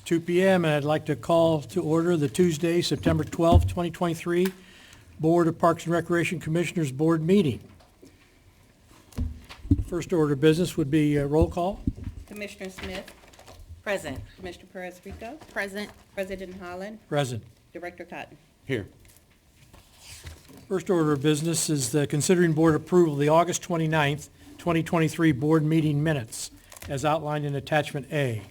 2 p.m. and I'd like to call to order the Tuesday, September 12th, 2023 Board of Parks and Recreation Commissioners Board meeting. First order of business would be roll call. Commissioner Smith, Present. Commissioner Perez-Rico, Present. President Holland, Present. Director Cotton. Here. First order of business is the considering board approval of the August 29th, 2023 board meeting minutes as outlined in attachment A.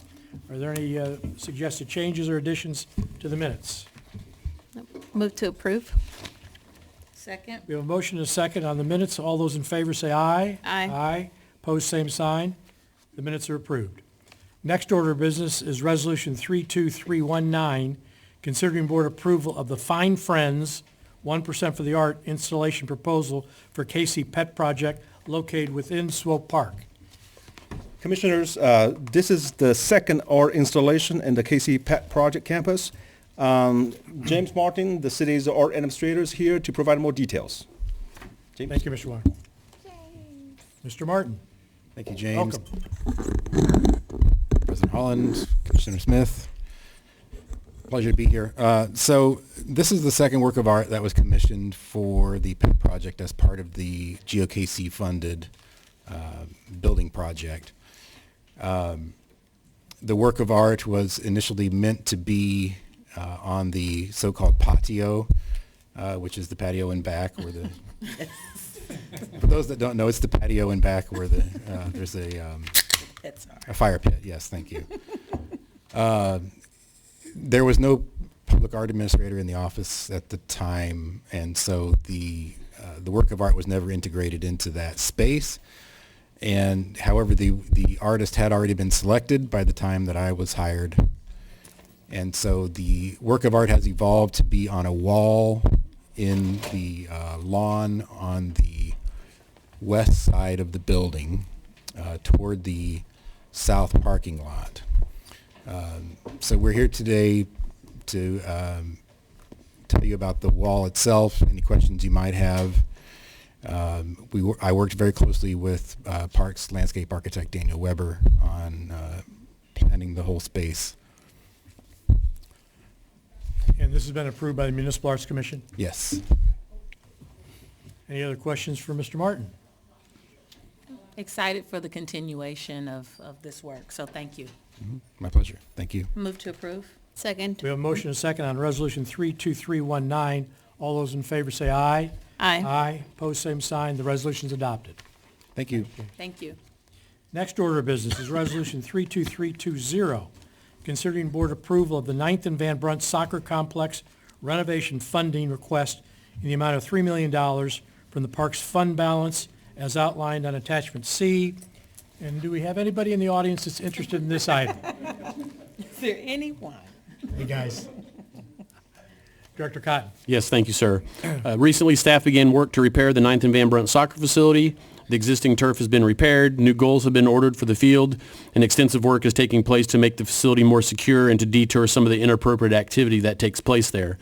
Are there any suggested changes or additions to the minutes? Move to approve. Second. We have a motion and a second on the minutes. All those in favor say aye. Aye. Aye. Opposed, same sign. The minutes are approved. Next order of business is Resolution 32319, considering board approval of the Fine Friends 1% for the Art installation proposal for KC Pet Project located within Swope Park. Commissioners, this is the second art installation in the KC Pet Project campus. James Martin, the city's art administrator, is here to provide more details. James? Thank you, Mr. Martin. Mr. Martin, Thank you, James. welcome. President Holland, Commissioner Smith. Pleasure to be here. So this is the second work of art that was commissioned for the PET project as part of the GOKC funded building project. The work of art was initially meant to be on the so-called patio, which is the patio in back where the for those that don't know, it's the patio in back where the there's a fire pit. Yes, thank you. There was no public art administrator in the office at the time, and so the work of art was never integrated into that space. And however, the artist had already been selected by the time that I was hired. And so the work of art has evolved to be on a wall in the lawn on the west side of the building toward the south parking lot. So we're here today to tell you about the wall itself, any questions you might have. I worked very closely with Parks landscape architect Daniel Weber on planning the whole space. And this has been approved by the Municipal Arts Commission. Yes. Any other questions for Mr. Martin? Excited for the continuation of this work, so thank you. Mm-hmm. My pleasure. Thank you. Move to approve. Second. We have a motion and a second on Resolution 32319. All those in favor say aye. Aye. Aye. Opposed, same sign. The resolution is adopted. Thank you. Thank you. Next order of business is Resolution 32320, considering board approval of the 9th and Van Brunt Soccer Complex renovation funding request in the amount of $3 million from the Parks Fund balance as outlined on Attachment C. And do we have anybody in the audience that's interested in this item? Is there anyone? Hey, guys. Director Cotton. Yes, thank you, sir. Recently, staff began work to repair the 9th and Van Brunt soccer facility. The existing turf has been repaired, new goals have been ordered for the field, and extensive work is taking place to make the facility more secure and to deter some of the inappropriate activity that takes place there.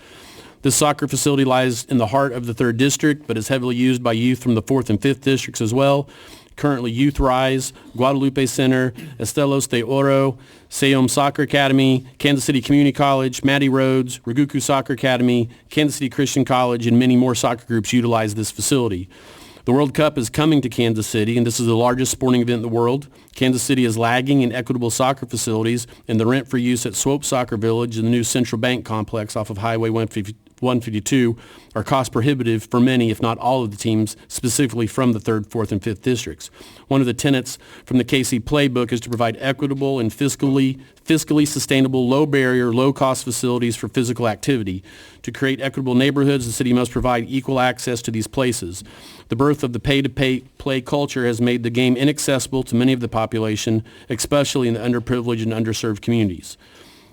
This soccer facility lies in the heart of the 3rd District, but is heavily used by youth from the 4th and 5th Districts as well. Currently, Youth Rise, Guadalupe Center, Estelos de Oro, Sayom Soccer Academy, Kansas City Community College, Matty Rhodes, Raguku Soccer Academy, Kansas City Christian College, and many more soccer groups utilize this facility. The World Cup is coming to Kansas City, and this is the largest sporting event in the world. Kansas City is lagging in equitable soccer facilities, and the rent for use at Swope Soccer Village and the new Central Bank complex off of Highway 152 are cost prohibitive for many, if not all of the teams, specifically from the 3rd, 4th, and 5th districts. One of the tenets from the KC Playbook is to provide equitable and fiscally sustainable, low-barrier, low-cost facilities for physical activity. To create equitable neighborhoods, the city must provide equal access to these places. The birth of the pay-to-play culture has made the game inaccessible to many of the population, especially in the underprivileged and underserved communities.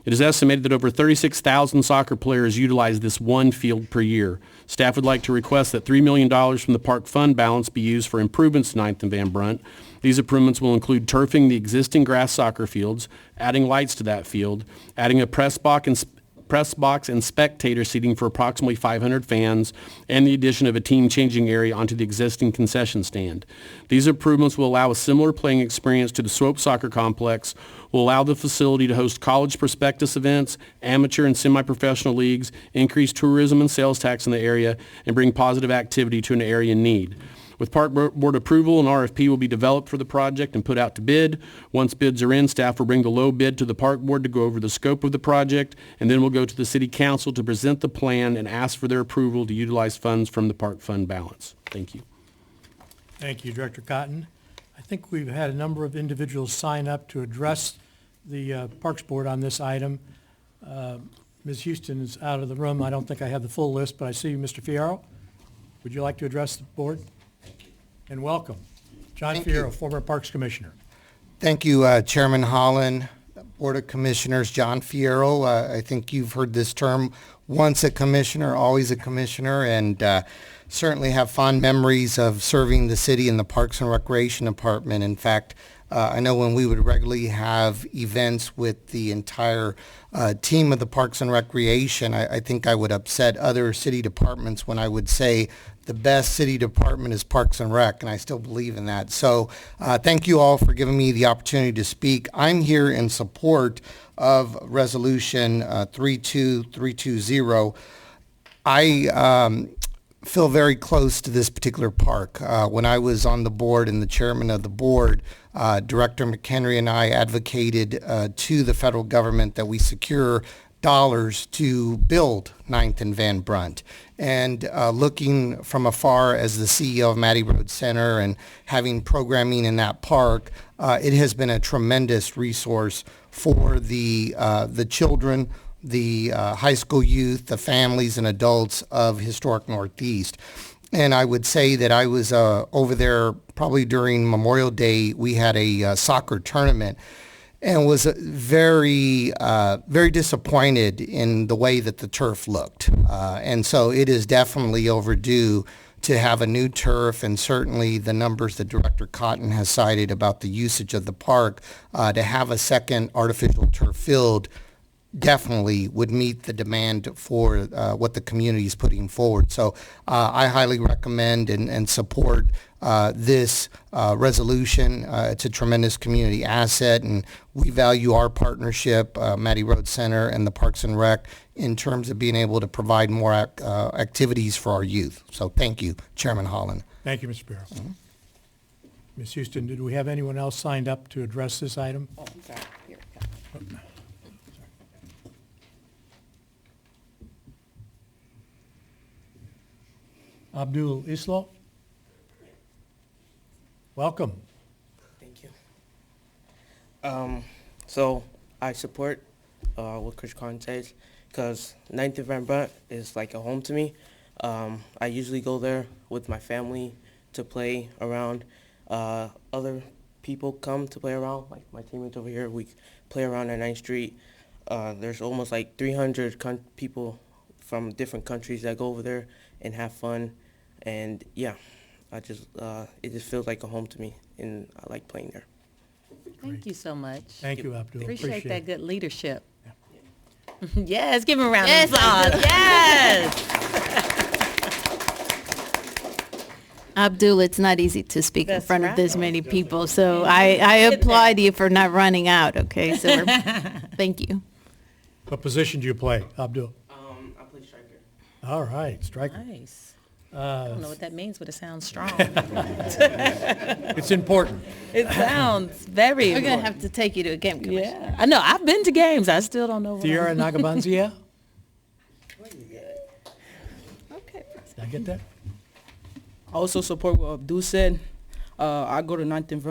It is estimated that over 36,000 soccer players utilize this one field per year. Staff would like to request that $3 million from the park fund balance be used for improvements to 9th and Van Brunt. These improvements will include turfing the existing grass soccer fields, adding lights to that field, adding a press box press box, and spectator seating for approximately 500 fans, and the addition of a team changing area onto the existing concession stand. These improvements will allow a similar playing experience to the Swope Soccer Complex, will allow the facility to host college prospectus events, amateur and semi-professional leagues, increase tourism and sales tax in the area, and bring positive activity to an area in need. With Park Board approval, an RFP will be developed for the project and put out to bid. Once bids are in, staff will bring the low bid to the Park Board to go over the scope of the project, and then we'll go to the City Council to present the plan and ask for their approval to utilize funds from the Park Fund balance. Thank you. Thank you, Director Cotton. I think we've had a number of individuals sign up to address the Parks Board on this item. Ms. Houston is out of the room. I don't think I have the full list, but I see you, Mr. Fierro. Would you like to address the board? And welcome. John Thank Fierro, you. former Parks Commissioner. Thank you, Chairman Holland, Board of Commissioners, John Fierro. I think you've heard this term, once a commissioner, always a commissioner, and certainly have fond memories of serving the city in the Parks and Recreation Department. In fact, I know when we would regularly have events with the entire team of the Parks and Recreation, I think I would upset other city departments when I would say the best city department is Parks and Rec, and I still believe in that. So thank you all for giving me the opportunity to speak. I'm here in support of Resolution 32320. I feel very close to this particular park. When I was on the board and the chairman of the board, Director McHenry and I advocated to the federal government that we secure dollars to build 9th and Van Brunt. And looking from afar as the CEO of Mattie Road Center and having programming in that park, it has been a tremendous resource for the children, the high school youth, the families and adults of historic Northeast. And I would say that I was over there probably during Memorial Day. We had a soccer tournament and was very disappointed in the way that the turf looked. And so it is definitely overdue to have a new turf, and certainly the numbers that Director Cotton has cited about the usage of the park, to have a second artificial turf field definitely would meet the demand for what the community is putting forward. So I highly recommend and support this resolution. It's a tremendous community asset, and we value our partnership, Mattie Road Center and the Parks and Rec, in terms of being able to provide more activities for our youth. So thank you, Chairman Holland. Thank you, Mr. Fierro. Ms. Houston, did we have anyone else signed up to address this item? Oh, I'm sorry. Here we go. Abdul Islo? Welcome. Thank you. So I support what Chris Khan says, because 9th and Van Brunt is like a home to me. I usually go there with my family to play around. Other people come to play around, like my teammates over here. We play around at 9th Street. There's almost like 300 people from different countries that go over there and have fun. And yeah, it just feels like a home to me, and I like playing there. Thank you so much. Thank you, Abdul. Appreciate that it. good leadership. Yes, give him a round of applause. Yes. Abdul, it's not easy to speak in That's front of this right. many people, so I applaud you for not running out, okay? So thank you. What position do you play, Abdul? I play striker. All right, striker. Nice. I don't know what that means, but it sounds strong. It's important. It sounds very We're going to important. have to take you to a game, Commissioner. Yeah, I know. I've been to games. I still don't know. Tierra Nagabanzia? Okay. Did I get that? I also support what Abdul said. I go to 9th and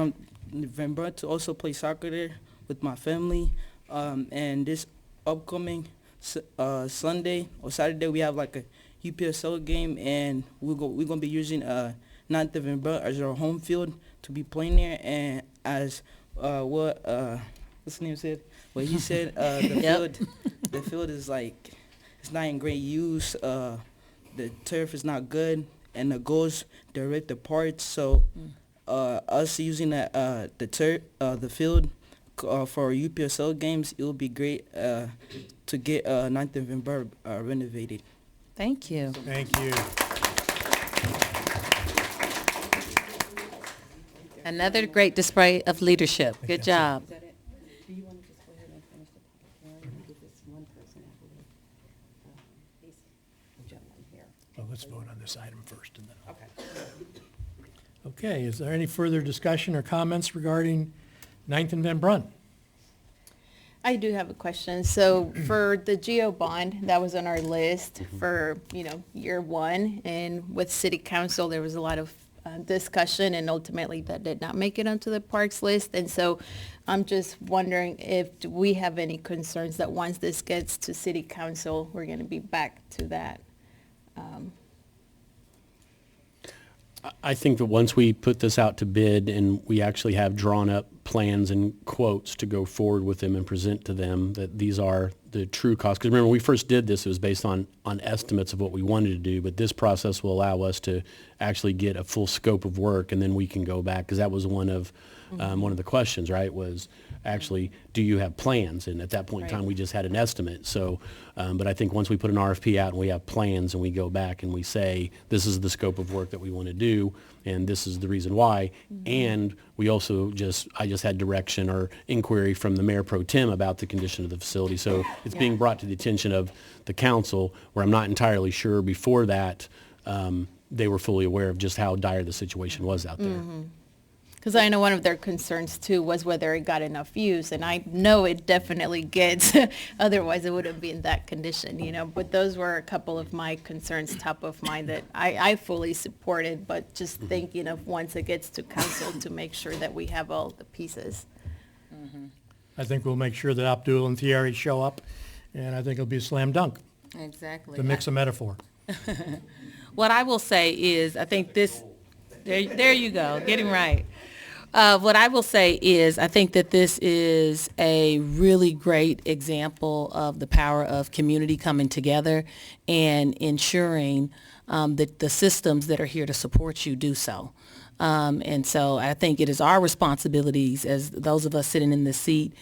Van Brunt to also play soccer there with my family. And this upcoming Sunday or Saturday, we have like a UPSL game, and we're gonna be using 9th and Van Brunt as our home field to be playing there. And as what's his name said, what he said, the field is like, it's not in great use. The turf is not good, and the goals, they're ripped apart. So us using the field for UPSL games, it would be great to get 9th November renovated. Thank you. Thank you. Another great display of leadership. Good job. Do you want to just go ahead and finish the public hearing and give this one person, I believe, he's the gentleman here. Well, let's vote on this item first and then. Okay. Okay, is there any further discussion or comments regarding 9th and Van Brunt? I do have a question. So for the GEO bond, that was on our list for, year one. And with city council, there was a lot of discussion, and ultimately that did not make it onto the parks list. And so I'm just wondering if do we have any concerns that once this gets to city council, we're going to be back to that. I think that once we put this out to bid and we actually have drawn up plans and quotes to go forward with them and present to them, that these are the true costs. Because remember, when we first did this, it was based on estimates of what we wanted to do, but this process will allow us to actually get a full scope of work, and then we can go back, because that was one of the questions, right, was actually, do you have plans? And at that point in time, we just had an estimate. So, but I think once we put an RFP out and we have plans and we go back and we say, this is the scope of work that we want to do, and this is the reason why. And we also I just had direction or inquiry from the Mayor Pro Tem about the condition of the facility. So it's being brought to the attention of the council, where I'm not entirely sure before that they were fully aware of just how dire the situation was out there. Because I know one of their concerns too was whether it got enough use, and I know it definitely gets, otherwise it wouldn't be in that condition, but those were a couple of my concerns top of mind that I fully supported, but just thinking of once it gets to council to make sure that we have all the pieces. I think we'll make sure that Abdul and Thierry show up, and I think it'll be a slam dunk, Exactly. to mix a metaphor. What I will say is, I think this, there you go, getting right. What I will say is, I think that this is a really great example of the power of community coming together and ensuring that the systems that are here to support you do so. And so I think it is our responsibilities as those of us sitting in this seat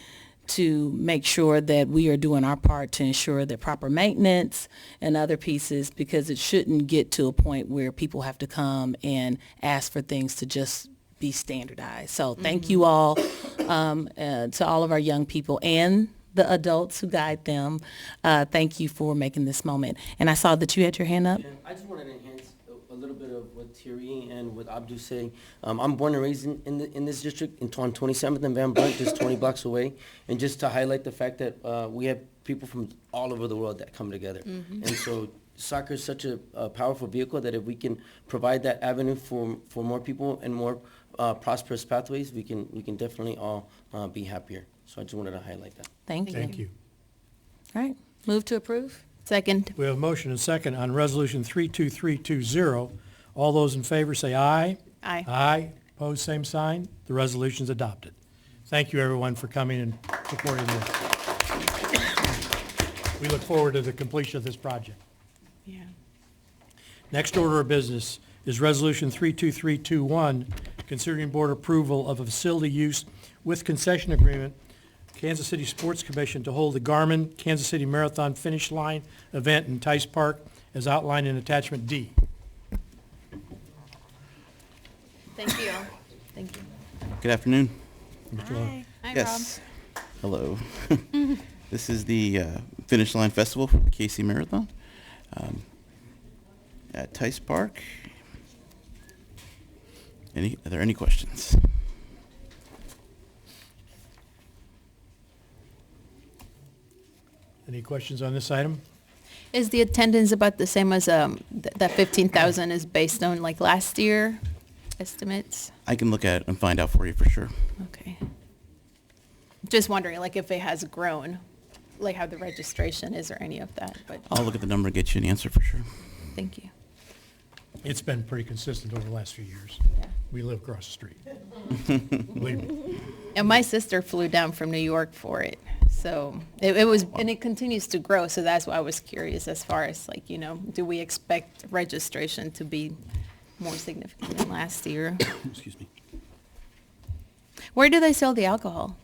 to make sure that we are doing our part to ensure that proper maintenance and other pieces, because it shouldn't get to a point where people have to come and ask for things to just be standardized. So thank you all, to all of our young people and the adults who guide them. Thank you for making this moment. And I saw that you had your hand up. I just wanted to enhance a little bit of what Thierry and what Abdul saying. I'm born and raised in this district on 27th and Van Brunt, just 20 blocks away. And just to highlight the fact that we have people from all over the world that come together. And so soccer is such a powerful vehicle that if we can provide that avenue for more people and more prosperous pathways, we can definitely all be happier. So I just wanted to highlight that. Thank you. Thank you. All right, move to approve. Second. We have a motion and second on Resolution 32320. All those in favor say aye. Aye. Aye. Opposed, same sign. The resolution is adopted. Thank you, everyone, for coming and supporting this. We look forward to the completion of this project. Yeah. Next order of business is Resolution 32321, considering board approval of a facility use with concession agreement, Kansas City Sports Commission to hold the Garmin Kansas City Marathon Finish Line event in Tice Park as outlined in Attachment D. Thank you. Thank you. Good afternoon. Hi. Hi, Yes. Hello. This is the Finish Line Festival for the KC Marathon at Tice Park. Are there any questions? Any questions on this item? Is the attendance about the same as that 15,000 is based on like last year estimates? I can look at it and find out for you for sure. Okay. Just wondering like if it has grown, like how the registration is or any of that, but I'll look at the number and get you an answer for sure. thank you. It's been pretty consistent over the last few years. Yeah. We live across the street. Believe me. And my sister flew down from New York for it. So it was, and it continues to grow. So that's why I was curious as far as like, do we expect registration to be more significant than last year? Excuse me. Where do they sell the alcohol?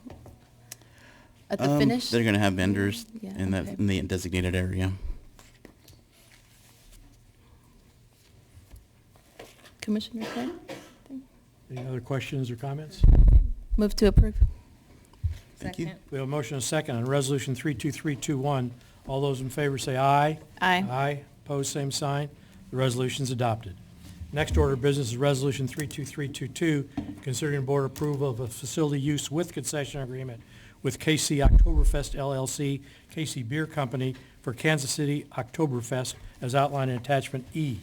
At the finish? They're going to have vendors Yeah, in okay. in the designated area. Commissioner Clay? Any other questions or comments? Move to approve. Thank you. We have a motion and a second on Resolution 32321. All those in favor say aye. Aye. Aye. Opposed, same sign. The resolution is adopted. Next order of business is Resolution 32322, considering board approval of a facility use with concession agreement with KC Oktoberfest LLC, KC Beer Company for Kansas City Oktoberfest, as outlined in attachment E.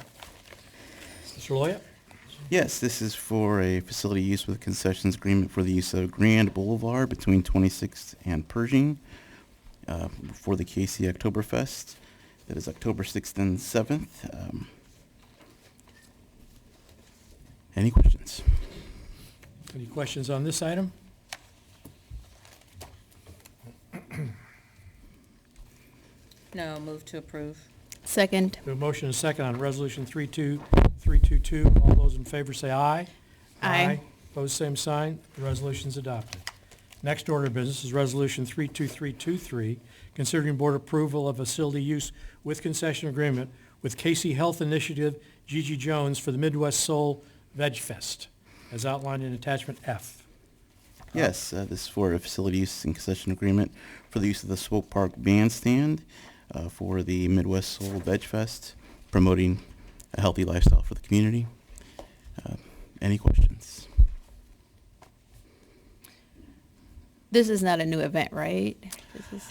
Mr. Loya? Yes, this is for a facility use with concessions agreement for the use of Grand Boulevard between 26th and Pershing for the KC Oktoberfest. That is October 6th and 7th. Any questions? Any questions on this item? No, move to approve. Second. We have a motion and a second on Resolution 32322. All those in favor say aye. Aye. Opposed, same sign. The resolution is adopted. Next order of business is Resolution 32323, considering board approval of facility use with concession agreement with Casey Health Initiative, Gigi Jones for the Midwest Soul Veg Fest, as outlined in attachment F. Yes, this is for a facility use and concession agreement for the use of the Swope Park Bandstand for the Midwest Soul Veg Fest, promoting a healthy lifestyle for the community. Any questions? This is not a new event, right? This is,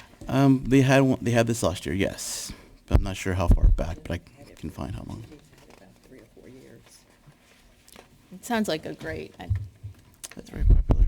They had this last year, yes. But I'm not sure how far back, but I can find how long. About 3 or 4 years. it sounds like a great. That's very popular.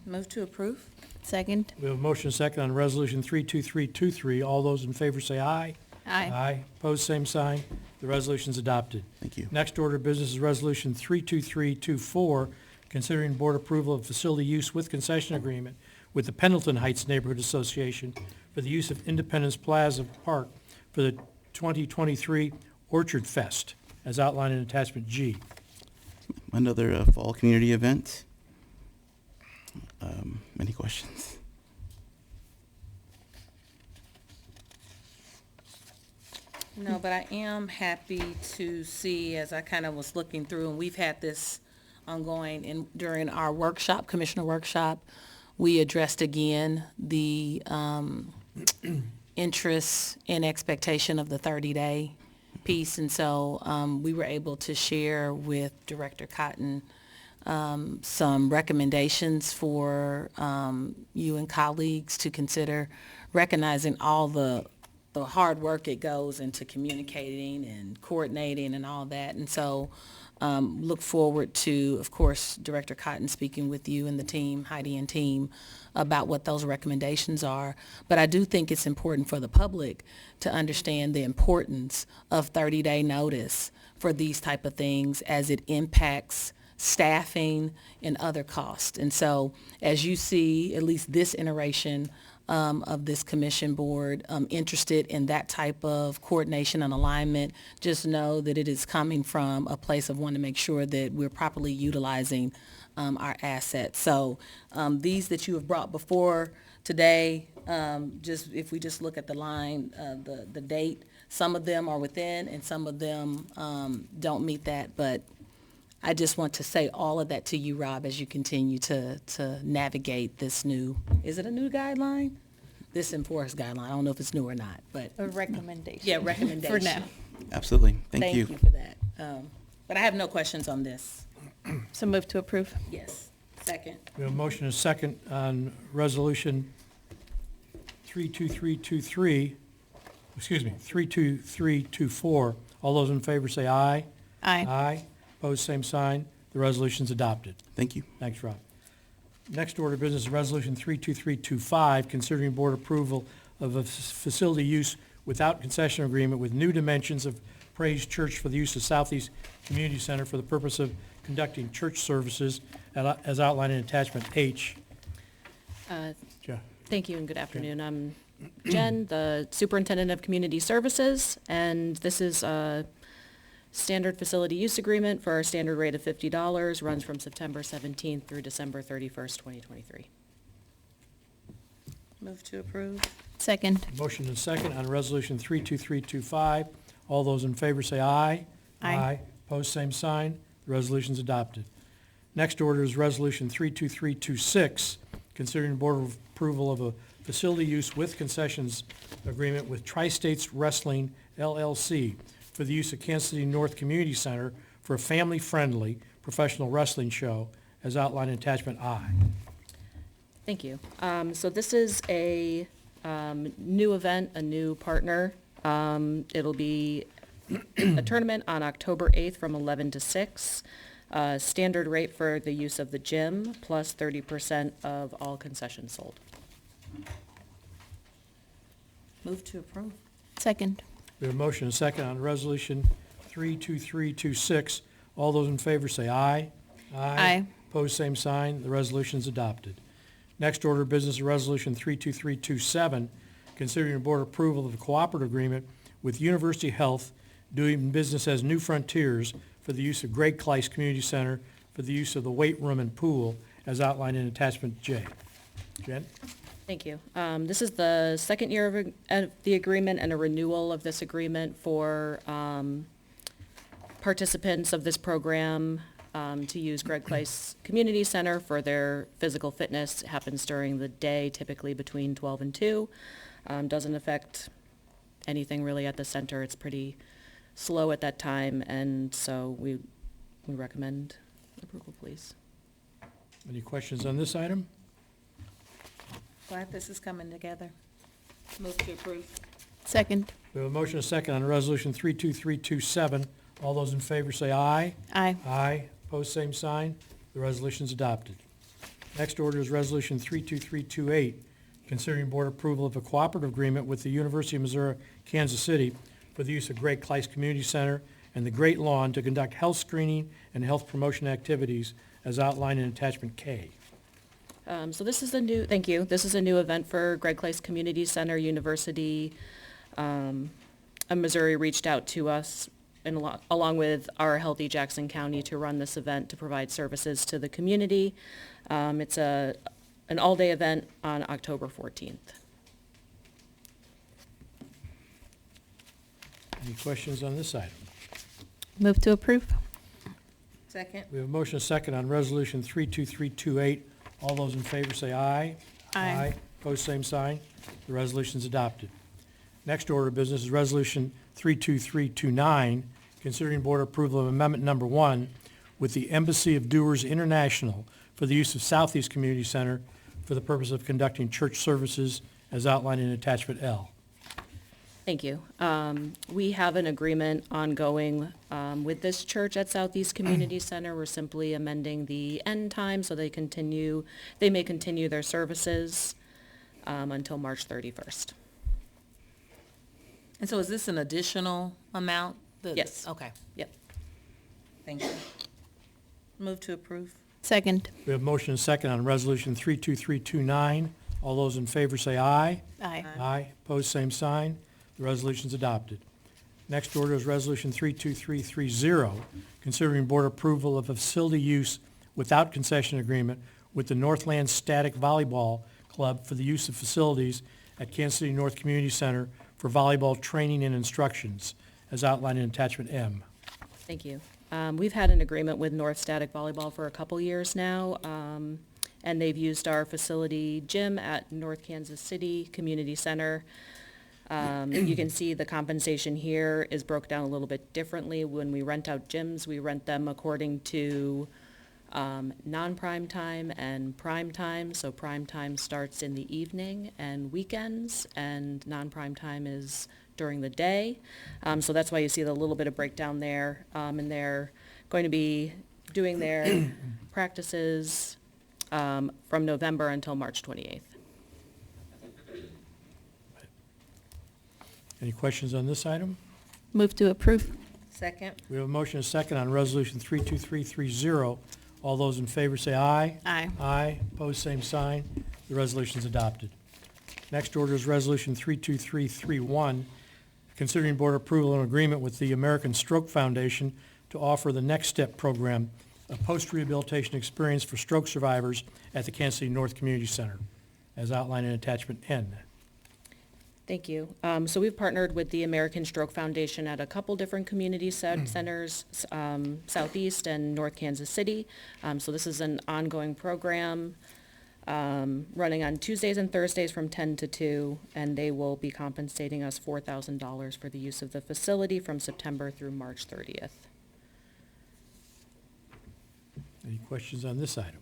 Move to approve. Second. We have a motion and a second on Resolution 32323. All those in favor say aye. Aye. Aye. Opposed, same sign. The resolution is adopted. Thank you. Next order of business is Resolution 32324, considering board approval of facility use with concession agreement with the Pendleton Heights Neighborhood Association for the use of Independence Plaza Park for the 2023 Orchard Fest, as outlined in attachment G. Another fall community event. Any questions? No, but I am happy to see, as I kind of was looking through, and we've had this ongoing during our workshop, commissioner workshop, we addressed again the interest and expectation of the 30-day piece. And so we were able to share with Director Cotton some recommendations for you and colleagues to consider, recognizing all the hard work it goes into communicating and coordinating and all that. And so look forward to, of course, Director Cotton speaking with you and the team, Heidi and team, about what those recommendations are. But I do think it's important for the public to understand the importance of 30-day notice for these type of things as it impacts staffing and other costs. And so as you see, at least this iteration of this commission board interested in that type of coordination and alignment, just know that it is coming from a place of wanting to make sure that we're properly utilizing our assets. So these that you have brought before today, just if we just look at the line, the date, some of them are within and some of them don't meet that. But I just want to say all of that to you, Rob, as you continue to navigate this new, is it a new guideline? This enforced guideline. I don't know if it's new or not, but. A recommendation. Yeah, recommendation. For now. Absolutely. Thank you. Thank you for that. But I have no questions on this. So move to approve. Yes. Second. We have a motion and a second on Resolution 32323, 32324. All those in favor say aye. Aye. Aye. Opposed, same sign. The resolution's adopted. Thank you. Thanks, Rob. Next order of business is Resolution 32325, considering board approval of a facility use without concession agreement with New Dimensions of Praise Church for the use of Southeast Community Center for the purpose of conducting church services as outlined in attachment H. Jeff. Thank you and good afternoon. I'm Jen, the Superintendent of Community Services, and this is a standard facility use agreement for our standard rate of $50, runs from September 17th through December 31st, 2023. Move to approve. Second. Motion and second on Resolution 32325. All those in favor say aye. Aye. Opposed, same sign. The resolution's adopted. Next order is Resolution 32326, considering board approval of a facility use with concessions agreement with Tri-States Wrestling LLC for the use of Kansas City North Community Center for a family-friendly professional wrestling show, as outlined in attachment I. Thank you. So this is a new event, a new partner. It'll be a tournament on October 8th from 11 to 6. Standard rate for the use of the gym, plus 30% of all concessions sold. Move to approve. Second. We have a motion and a second on Resolution 32326. All those in favor say aye. Aye. Opposed, same sign. The resolution is adopted. Next order of business is Resolution 32327, considering board approval of a cooperative agreement with University Health doing business as New Frontiers for the use of Greg Kleiss Community Center for the use of the weight room and pool, as outlined in attachment J. Jen? Thank you. This is the second year of the agreement and a renewal of this agreement for participants of this program to use Greg Kleiss Community Center for their physical fitness. It happens during the day, typically between 12 and 2. Doesn't affect anything really at the center. It's pretty slow at that time, and so we recommend approval, please. Any questions on this item? Glad this is coming together. Move to approve. Second. We have a motion and a second on Resolution 32327. All those in favor say aye. Aye. Aye. Opposed, same sign. The resolution is adopted. Next order is Resolution 32328, considering board approval of a cooperative agreement with the University of Missouri, Kansas City for the use of Greg Kleiss Community Center and the Great Lawn to conduct health screening and health promotion activities, as outlined in attachment K. So this is a new, thank you. This is a new event for Greg Kleiss Community Center. University of Missouri reached out to us and along with our Healthy Jackson County to run this event to provide services to the community. It's an all-day event on October 14th. Any questions on this item? Move to approve. Second. We have a motion and a second on Resolution 32328. All those in favor say aye. Aye. Opposed, same sign. The resolution is adopted. Next order of business is Resolution 32329, considering board approval of Amendment Number 1 with the Embassy of Doers International for the use of Southeast Community Center for the purpose of conducting church services, as outlined in attachment L. Thank you. We have an agreement ongoing with this church at Southeast Community Center. We're simply amending the end time so they may continue their services until March 31st. And so is this an additional amount? Yes. Okay, Yep. thank you. Move to approve. Second. We have motion and second on Resolution 32329. All those in favor say aye. Aye. Aye. Opposed, same sign. The resolution is adopted. Next order is Resolution 32330, considering board approval of a facility use without concession agreement with the Northland Static Volleyball Club for the use of facilities at Kansas City North Community Center for volleyball training and instructions, as outlined in attachment M. Thank you. We've had an agreement with North Static Volleyball for a couple years now, and they've used our facility gym at North Kansas City Community Center. You can see the compensation here is broke down a little bit differently. When we rent out gyms, we rent them according to non-prime time and prime time. So prime time starts in the evening and weekends, and non-prime time is during the day. So that's why you see the little bit of breakdown there. And they're going to be doing their practices from November until March 28th. Any questions on this item? Move to approve. Second. We have a motion and a second on Resolution 32330. All those in favor say aye. Aye. Aye. Opposed, same sign. The resolution is adopted. Next order is Resolution 32331, considering board approval and agreement with the American Stroke Foundation to offer the Next Step program, a post-rehabilitation experience for stroke survivors at the Kansas City North Community Center, as outlined in attachment N. Thank you. So we've partnered with the American Stroke Foundation at a couple different community centers, Southeast and North Kansas City. So this is an ongoing program running on Tuesdays and Thursdays from 10 to 2, and they will be compensating us $4,000 for the use of the facility from September through March 30th. Any questions on this item?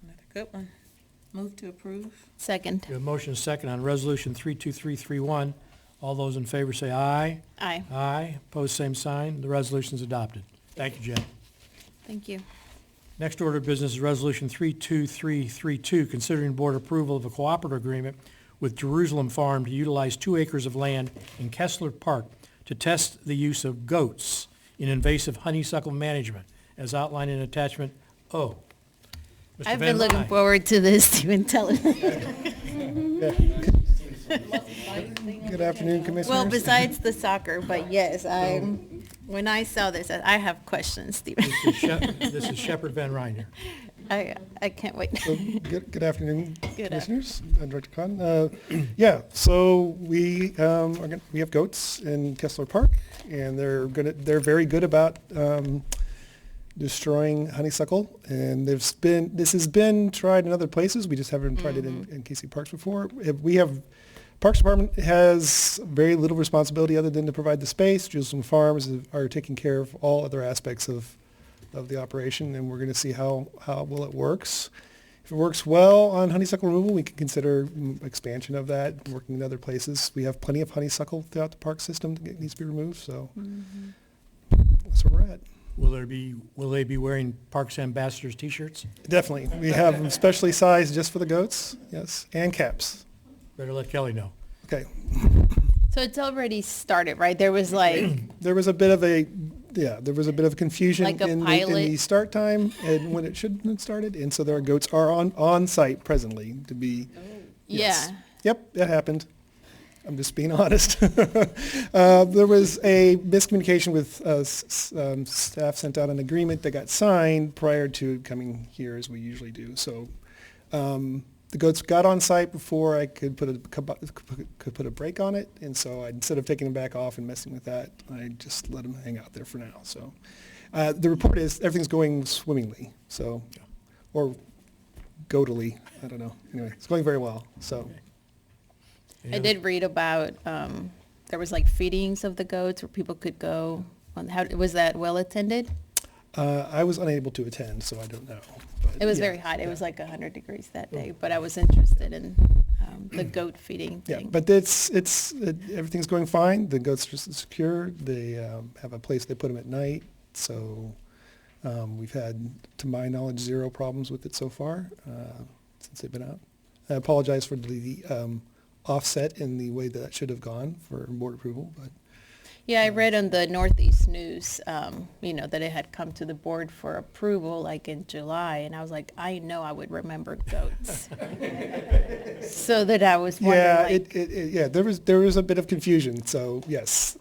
Another good one. Move to approve. Second. We have a motion and a second on Resolution 32331. All those in favor say aye. Aye. Aye. Opposed, same sign. The resolution is adopted. Thank you, Jen. Thank you. Next order of business is Resolution 32332, considering board approval of a cooperative agreement with Jerusalem Farm to utilize 2 acres of land in Kessler Park to test the use of goats in invasive honeysuckle management, as outlined in attachment O. Mr. I've Van been looking Ryn. forward to this, Stephen, tell it. Good afternoon, Commissioners. Well, besides the soccer, but yes, when I saw this, I have questions, Stephen. This is Shepherd Van Ryn here. I can't wait. So, good afternoon, Good Commissioners. Director Khan. Yeah, so we we have goats in Kessler Park, and they're very good about destroying honeysuckle, and this has been tried in other places. We just haven't tried it in KC Parks before. Parks Department has very little responsibility other than to provide the space. Jerusalem Farms are taking care of all other aspects of the operation, and we're going to see how well it works. If it works well on honeysuckle removal, we can consider expansion of that, working in other places. We have plenty of honeysuckle throughout the park system that needs to be removed, so that's where we're at. Will they be wearing Parks Ambassadors T-shirts? Definitely. We have them specially sized just for the goats, yes, and caps. Better let Kelly know. Okay. So it's already started, right? There was like, There was a bit of confusion Like a in the pilot? start time and when it should have started, and so their goats are on site presently to be. Yes. yeah. Yep, that happened. I'm just being honest. There was a miscommunication with staff sent out an agreement that got signed prior to coming here as we usually do. So the goats got on site before I could put a brake on it, and so instead of taking them back off and messing with that, I just let them hang out there for now. So the report is everything's going swimmingly. So, or goatily, I don't know. Anyway, it's going very well. So. Any I other- did read about, there was like feedings of the goats where people could go on, was that well attended? I was unable to attend, so I don't know. But It was yeah, very hot. It yeah. was like 100 degrees that day, but I was interested in the goat feeding Yeah, thing. but everything's going fine. The goats are secure. They have a place they put them at night. So we've had, to my knowledge, 0 problems with it so far since they've been out. I apologize for the offset in the way that should have gone for board approval, but Yeah, I read on the Northeast News, that it had come to the board for approval like in July, and I was like, I know I would remember goats. So that I was wondering, yeah, there was a bit of confusion. So yes,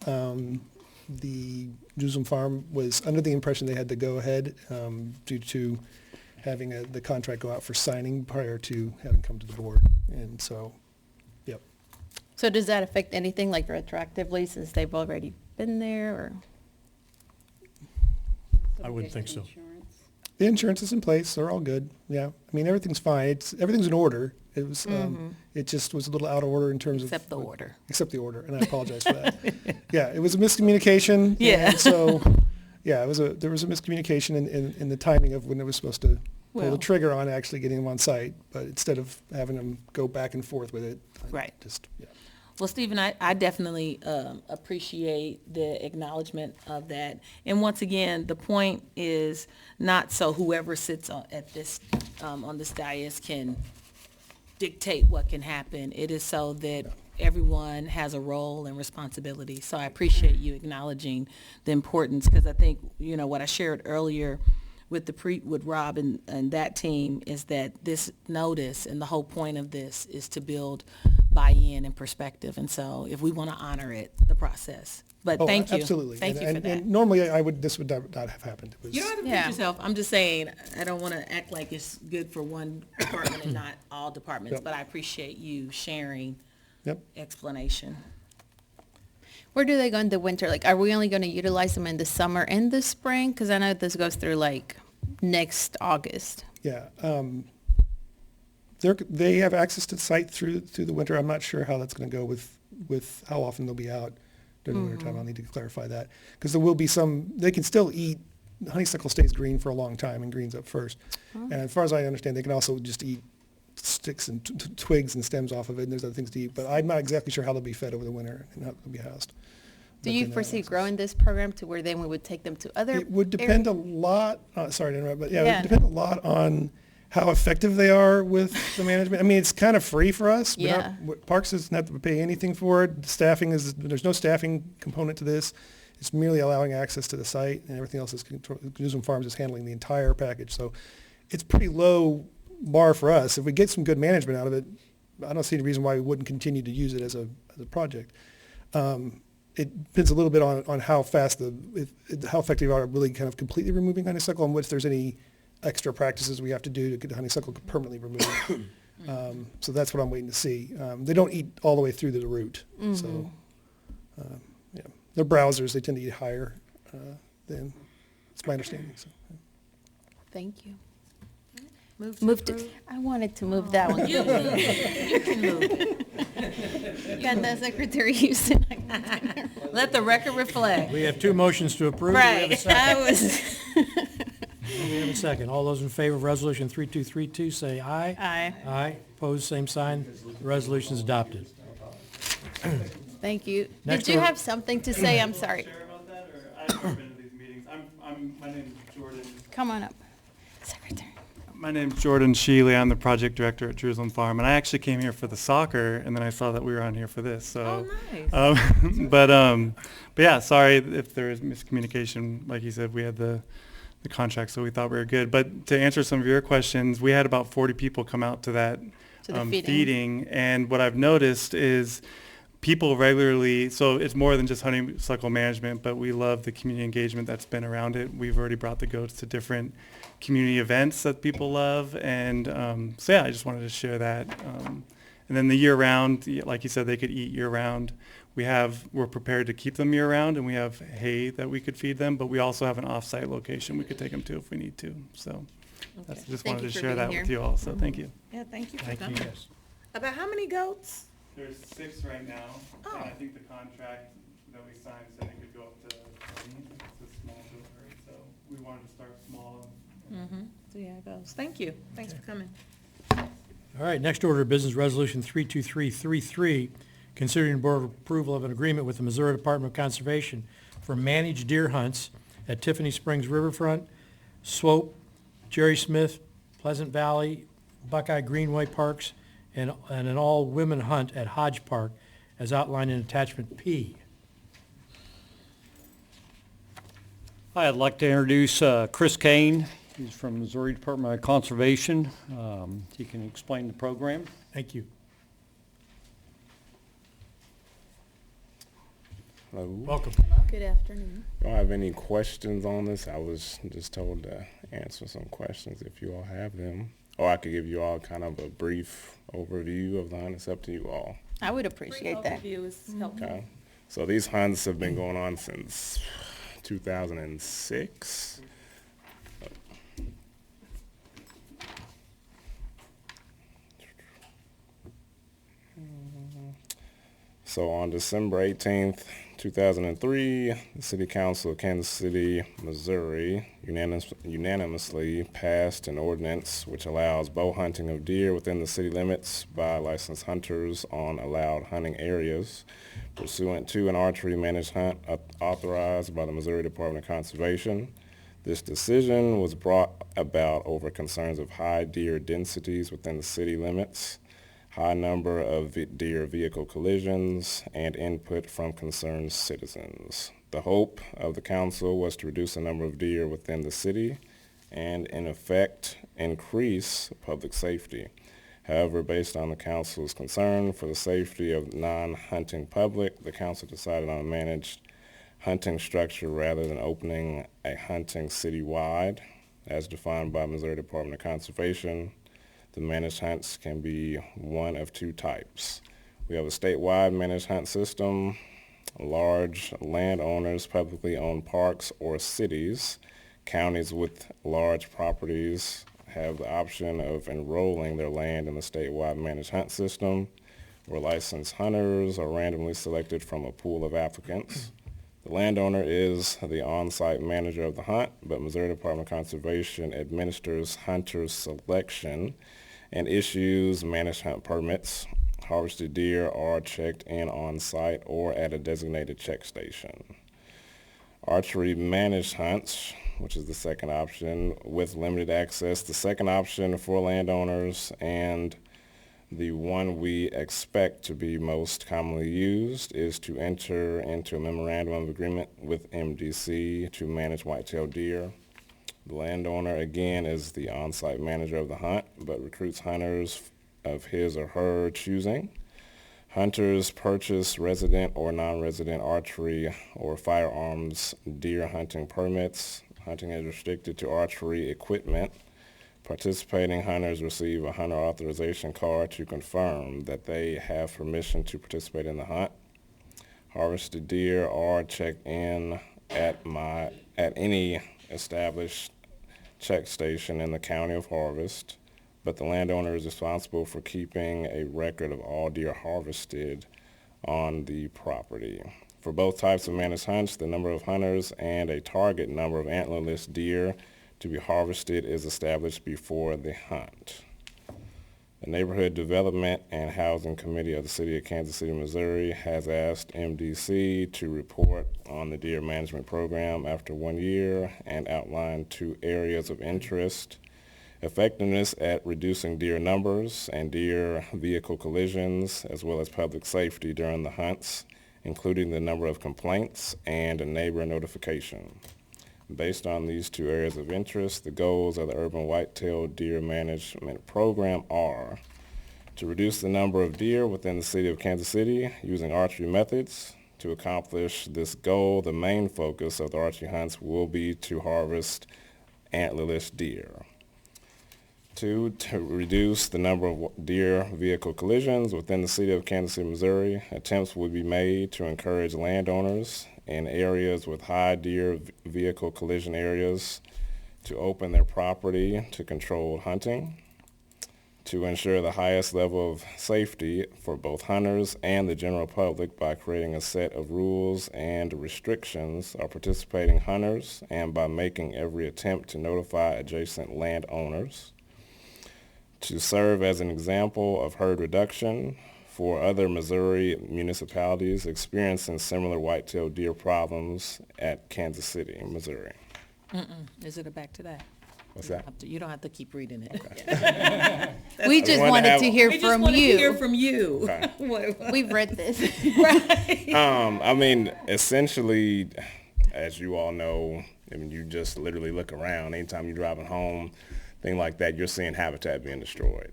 the Jerusalem Farm was under the impression they had to go ahead due to having the contract go out for signing prior to having come to the board, and so, yep. So does that affect anything like retroactively since they've already been there, or? I wouldn't think so. The insurance is in place. They're all good. Yeah, I mean everything's fine. Everything's in order. It was it just was a little out of order in terms Except of the order. Except the order, and I apologize for that. Yeah, it was a miscommunication. Yeah. And so, yeah, there was a miscommunication in the timing of when it was supposed to pull the Well- trigger on actually getting them on site, but instead of having them go back and forth with it, I Right. just yeah. Well, Stephen, I definitely appreciate the acknowledgement of that. And once again, the point is not so whoever sits at this, on this dais can dictate what can happen. It is so that everyone has a role and responsibility. So I appreciate you acknowledging the importance, because I think, what I shared earlier with with Rob and that team is that this notice and the whole point of this is to build buy-in and perspective. And so if we want to honor it, the process. But Oh, thank you. absolutely. Thank you for And that. normally this would not have happened. It was- You don't have to Yeah. put yourself, I'm just saying, I don't want to act like it's good for one department and not all departments, Yep. but I appreciate you sharing Yep. explanation. Where do they go in the winter? Like, are we only going to utilize them in the summer and the spring? Because I know this goes through like next August. Yeah. They have access to the site through the winter. I'm not sure how that's going to go with how often they'll be out during the winter time. I'll need to clarify that. Because there will be they can still eat, honeysuckle stays green for a long time and greens up first. And as far as I understand, they can also just eat sticks and twigs and stems off of it, and there's other things to eat. But I'm not exactly sure how they'll be fed over the winter and how they'll be housed. Do But you then, foresee growing this program to where then we would take them to other? It would depend a lot, sorry to interrupt, but yeah, it Yeah. would depend a lot on how effective they are with the management. I mean, it's kind of free for us. Yeah. Parks doesn't have to pay anything for it. There's no staffing component to this. It's merely allowing access to the site, and everything else is Newsom Farms is handling the entire package. So it's pretty low bar for us. If we get some good management out of it, I don't see any reason why we wouldn't continue to use it as a project. It depends a little bit on how fast how effective are really kind of completely removing honeysuckle, and if there's any extra practices we have to do to get the honeysuckle permanently removed. So that's what I'm waiting to see. They don't eat all the way through to the root. So, yeah, they're browsers. They tend to eat higher than, it's my understanding. So. Thank you. Move I wanted to move that one. You move it. You can move it. Got that Secretary Houston. Let the record reflect. We have two motions to approve. Do we have a Right. second? We have a second. All those in favor of Resolution 3232, say aye. Aye. Aye. Opposed, same sign. The resolution is adopted. Thank you. Next Did you order- have something to say? I'm sorry. Share about that, or I've never been to these meetings. My name's Jordan. Come on up. Secretary. My name's Jordan Sheely. I'm the project director at Jerusalem Farm, and I actually came here for the soccer, and then I saw that we were on here for this. So, Oh, nice. but yeah, sorry if there is miscommunication. Like you said, we had the contract, so we thought we were good. But to answer some of your questions, we had about 40 people come out to that To the feeding. feeding, and what I've noticed is people regularly, so it's more than just honeysuckle management, but we love the community engagement that's been around it. We've already brought the goats to different community events that people love, and so yeah, I just wanted to share that. And then the year-round, like you said, they could eat year-round. We're prepared to keep them year-round, and we have hay that we could feed them, but we also have an off-site location we could take them to if we need to. So that's, just Thank wanted you to for share being that here. with you all, so thank you. Yeah, thank you for Thank you, coming. yes. About how many goats? There's 6 right now, Oh. and I think the contract that we signed said it could go up to 20. It's a small goat herd, so we wanted to start small. Mm-hmm. See how it goes. Thank you. Thanks for coming. All right, next order of business, Resolution 32333, considering board approval of an agreement with the Missouri Department of Conservation for managed deer hunts at Tiffany Springs Riverfront, Swope, Jerry Smith, Pleasant Valley, Buckeye Greenway Parks, and an all-women hunt at Hodge Park, as outlined in Attachment P. Hi, I'd like to introduce Chris Kane. He's from Missouri Department of Conservation. He can explain the program. Thank you. Hello. Welcome. Good afternoon. Y'all have any questions on this? I was just told to answer some questions if you all have them. Or I could give you all kind of a brief overview of the hunt. It's up to you all. I would appreciate that. Overview is helpful. Okay. So these hunts have been going on since 2006. So on December 18th, 2003, the City Council of Kansas City, Missouri unanimously passed an ordinance which allows bow hunting of deer within the city limits by licensed hunters on allowed hunting areas pursuant to an archery managed hunt authorized by the Missouri Department of Conservation. This decision was brought about over concerns of high deer densities within the city limits, high number of deer vehicle collisions, and input from concerned citizens. The hope of the council was to reduce the number of deer within the city and, in effect, increase public safety. However, based on the council's concern for the safety of non-hunting public, the council decided on a managed hunting structure rather than opening a hunting citywide. As defined by Missouri Department of Conservation, the managed hunts can be one of two types. We have a statewide managed hunt system. Large landowners, publicly owned parks or cities, counties with large properties have the option of enrolling their land in the statewide managed hunt system, where licensed hunters are randomly selected from a pool of applicants. The landowner is the on-site manager of the hunt, but Missouri Department of Conservation administers hunter selection and issues managed hunt permits. Harvested deer are checked in on-site or at a designated check station. Archery managed hunts, which is the second option, with limited access. The second option for landowners, and the one we expect to be most commonly used, is to enter into a memorandum of agreement with MDC to manage white-tailed deer. The landowner, again, is the on-site manager of the hunt, but recruits hunters of his or her choosing. Hunters purchase resident or non-resident archery or firearms deer hunting permits. Hunting is restricted to archery equipment. Participating hunters receive a hunter authorization card to confirm that they have permission to participate in the hunt. Harvested deer are checked in at any established check station in the county of harvest, but the landowner is responsible for keeping a record of all deer harvested on the property. For both types of managed hunts, the number of hunters and a target number of antlerless deer to be harvested is established before the hunt. The Neighborhood Development and Housing Committee of the City of Kansas City, Missouri has asked MDC to report on the deer management program after 1 year and outline 2 areas of interest: effectiveness at reducing deer numbers and deer vehicle collisions, as well as public safety during the hunts, including the number of complaints and neighbor notification. Based on these 2 areas of interest, the goals of the Urban White-tailed Deer Management Program are to reduce the number of deer within the city of Kansas City using archery methods. To accomplish this goal, the main focus of the archery hunts will be to harvest antlerless deer. 2, to reduce the number of deer vehicle collisions within the city of Kansas City, Missouri. Attempts will be made to encourage landowners in areas with high deer vehicle collision areas to open their property to controlled hunting. To ensure the highest level of safety for both hunters and the general public by creating a set of rules and restrictions on participating hunters and by making every attempt to notify adjacent landowners. To serve as an example of herd reduction for other Missouri municipalities experiencing similar white-tailed deer problems at Kansas City, Missouri. Is it a back to that? What's that? You don't have to keep reading it. We just wanted to hear from you. from you. Okay. We've read this. I mean, essentially, as you all know, I mean, you just literally look around. Anytime you're driving home, thing like that, you're seeing habitat being destroyed.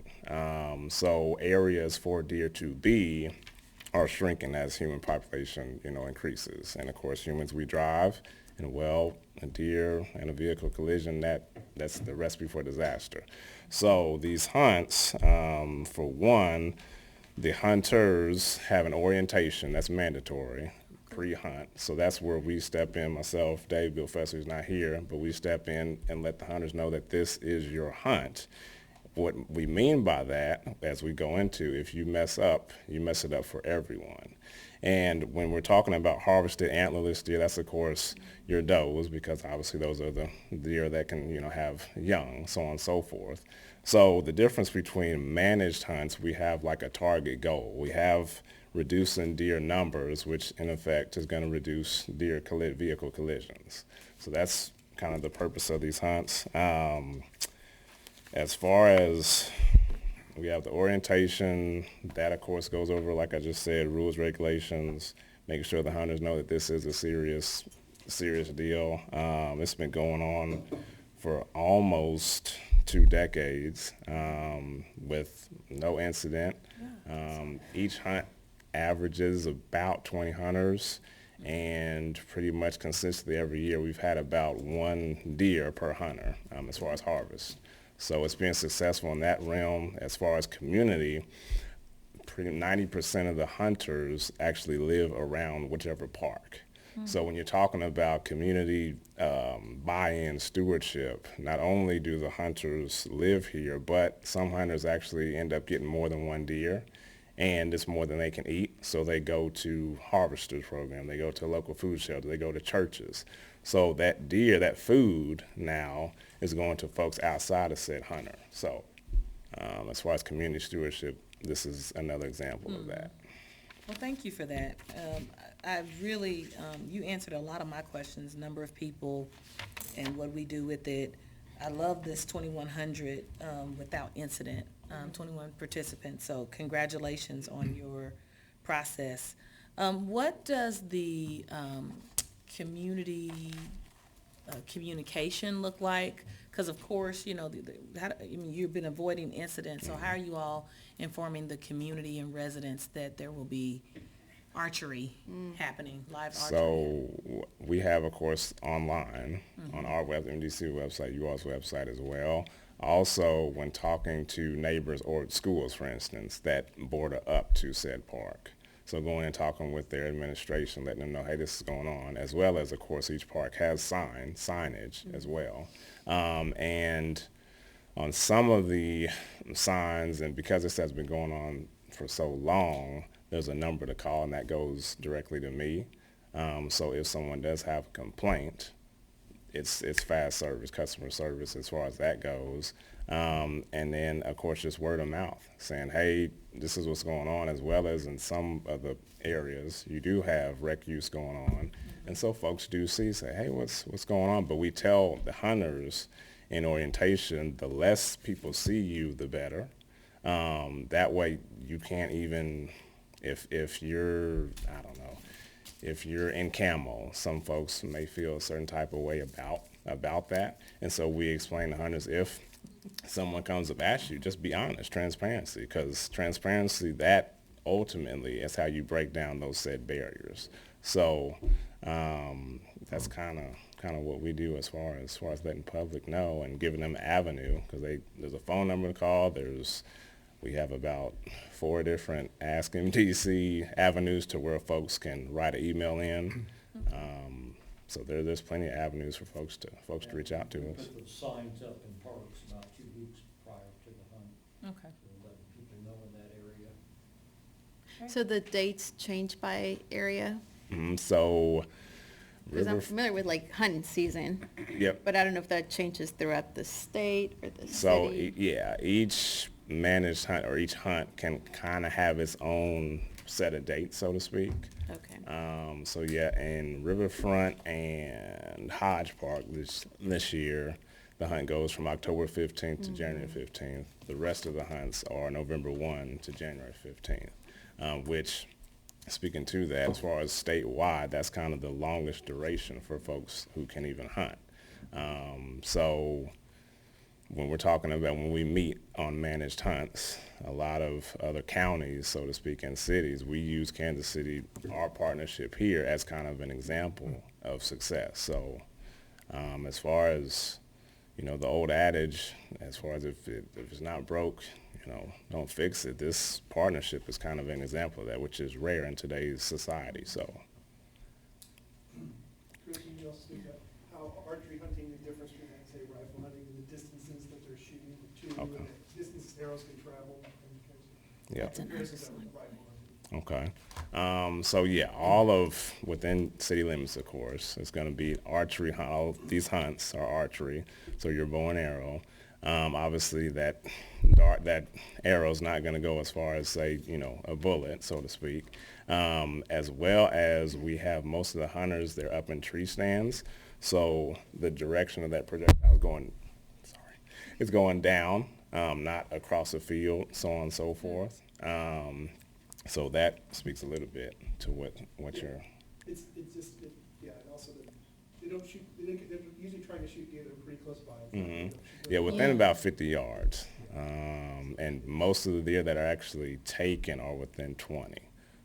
So areas for deer to be are shrinking as human population, increases. And of course, humans, we drive, and well, a deer and a vehicle collision, that's the recipe for disaster. So these hunts, for one, the hunters have an orientation that's mandatory pre-hunt. So that's where we step in, myself, Dave, Bill Fesser is not here, but we step in and let the hunters know that this is your hunt. What we mean by that, as we go into, if you mess up, you mess it up for everyone. And when we're talking about harvested antlerless deer, that's of course your does, because obviously those are the deer that can, have young, so on and so forth. So the difference between managed hunts, we have like a target goal. We have reducing deer numbers, which in effect is going to reduce deer vehicle collisions. So that's kind of the purpose of these hunts. As far as we have the orientation, that of course goes over, like I just said, rules, regulations, making sure the hunters know that this is a serious deal. It's been going on for almost 2 decades with no incident. Each hunt averages about 20 hunters, and pretty much consistently every year we've had about 1 deer per hunter as far as harvest. So it's been successful in that realm. As far as community, 90% of the hunters actually live around whichever park. So when you're talking about community buy-in stewardship, not only do the hunters live here, but some hunters actually end up getting more than 1 deer, and it's more than they can eat. So they go to harvesters program, they go to local food shelter, they go to churches. So that deer, that food now is going to folks outside of said hunter. So as far as community stewardship, this is another example of that. Well, thank you for that. I really, you answered a lot of my questions, number of people and what we do with it. I love this 2,100 without incident, 21 participants, so congratulations on your process. What does the community communication look like? Because of course, you know, you've been avoiding incidents, so how are you all informing the community and residents that there will be archery happening, live archery? So we have, of course, online on our MDC website, you all's website as well. Also, when talking to neighbors or schools, for instance, that border up to said park. So going and talking with their administration, letting them know, hey, this is going on, as well as, of course, each park has signage as well. And on some of the signs, and because this has been going on for so long, there's a number to call, and that goes directly to me. So if someone does have a complaint, it's fast service, customer service as far as that goes. And then, of course, just word of mouth, saying, hey, this is what's going on, as well as in some of the areas, you do have rec use going on. And so folks do say, hey, what's going on? But we tell the hunters in orientation, the less people see you, the better. That way you can't even, if you're, I don't know, if you're in camo, some folks may feel a certain type of way about that. And so we explain to hunters, if someone comes up at you, just be honest, transparency, because transparency, that ultimately is how you break down those said barriers. So that's kind of what we do as far as letting public know and giving them an avenue, because there's a phone number to call. We have about 4 different Ask MDC avenues to where folks can write an email in. So there's plenty of avenues for folks to reach out to us. Put the signs up in parks about 2 weeks prior to the hunt. Okay. To let people know in that area. So the dates change by area? So Because I'm familiar with like hunting season. Yep. But I don't know if that changes throughout the state or the So city. each managed hunt or each hunt can kind of have its own set of dates, so to speak. Okay. So yeah, in Riverfront and Hodge Park this year, the hunt goes from October 15th to January 15th. The rest of the hunts are November 1 to January 15th, which, speaking to that, as far as statewide, that's kind of the longest duration for folks who can even hunt. So when we're talking about when we meet on managed hunts, a lot of other counties, so to speak, and cities, we use Kansas City, our partnership here, as kind of an example of success. So as far as, the old adage, as far as if it's not broke, don't fix it, this partnership is kind of an example of that, which is rare in today's society. So. Chris, you also speak about how archery hunting, the difference between, say, rifle hunting and the distances that they're shooting to, and the distance arrows can travel. Yeah. Comparisons with rifle hunting. Okay. So yeah, all of within city limits, of course, it's going to be archery. All these hunts are archery. So your bow and arrow. Obviously, that arrow is not going to go as far as, say, a bullet, so to speak. As well as we have most of the hunters, they're up in tree stands. So the direction of that projectile is going down, not across the field, so on and so forth. So that speaks a little bit to what you're. It's just, and also the They don't shoot, they're usually trying to shoot deer that are pretty close by. Yeah, within about 50 yards. And most of the deer that are actually taken are within 20.